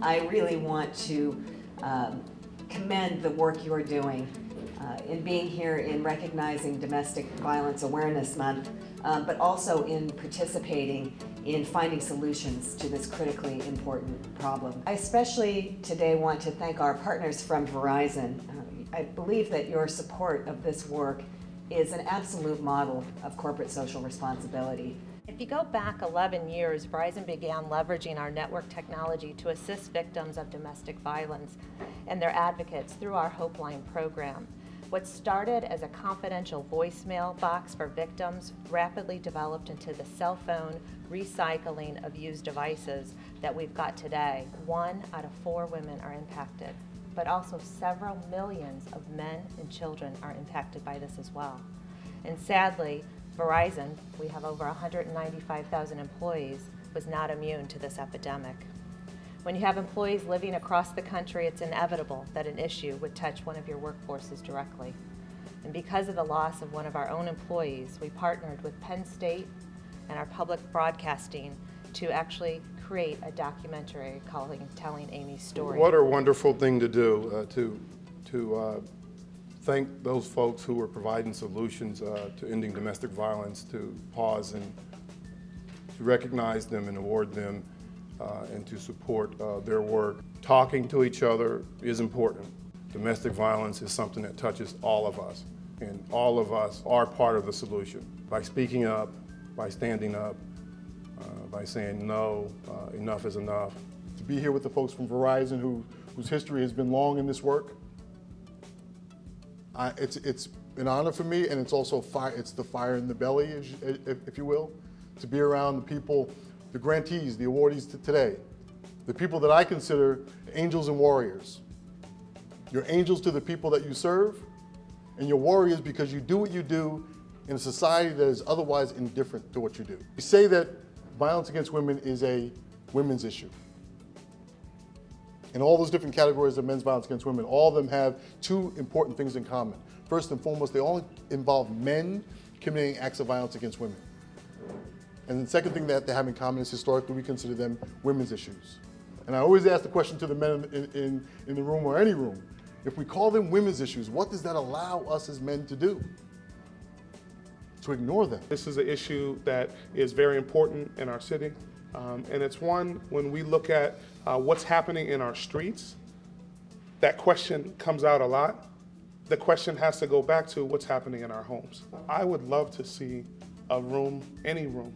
I really want to commend the work you're doing in being here, in recognizing Domestic Violence Awareness Month, but also in participating in finding solutions to this critically important problem. I especially today want to thank our partners from Verizon. I believe that your support of this work is an absolute model of corporate social responsibility. If you go back 11 years, Verizon began leveraging our network technology to assist victims of domestic violence and their advocates through our Hope Line program. What started as a confidential voicemail box for victims rapidly developed into the cell phone recycling of used devices that we've got today. 1 out of 4 women are impacted, but also several millions of men and children are impacted by this as well. And sadly, Verizon, we have over 195,000 employees, was not immune to this epidemic. When you have employees living across the country, it's inevitable that an issue would touch one of your workforces directly. And because of the loss of one of our own employees, we partnered with Penn State and our public broadcasting to actually create a documentary calling Telling Amy's Story. What a wonderful thing to do, to thank those folks who are providing solutions to ending domestic violence, to pause and to recognize them and award them and to support their work. Talking to each other is important. Domestic violence is something that touches all of us, and all of us are part of the solution. By speaking up, by standing up, by saying no, enough is enough. To be here with the folks from Verizon whose history has been long in this work, it's an honor for me, and it's also it's the fire in the belly, if you will, to be around the people, the grantees, the awardees today, the people that I consider angels and warriors. You're angels to the people that you serve, and you're warriors because you do what you do in a society that is otherwise indifferent to what you do. We say that violence against women is a women's issue. In all those different categories of men's violence against women, all of them have 2 important things in common. First and foremost, they all involve men committing acts of violence against women. And the second thing that they have in common is historically we consider them women's issues. And I always ask the question to the men in the room or any room, if we call them women's issues, what does that allow us as men to do? To ignore them. This is an issue that is very important in our city. And it's one, when we look at what's happening in our streets, that question comes out a lot. The question has to go back to what's happening in our homes. I would love to see a room, any room,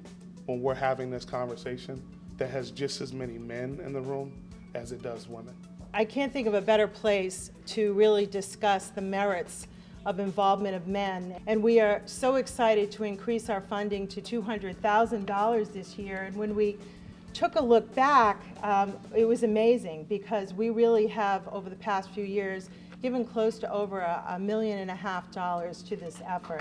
when we're having this conversation that has just as many men in the room as it does women. I can't think of a better place to really discuss the merits of involvement of men. And we are so excited to increase our funding to $200,000 this year. And when we took a look back, it was amazing because we really have, over the past few years, given close to over $1.5 million to this effort.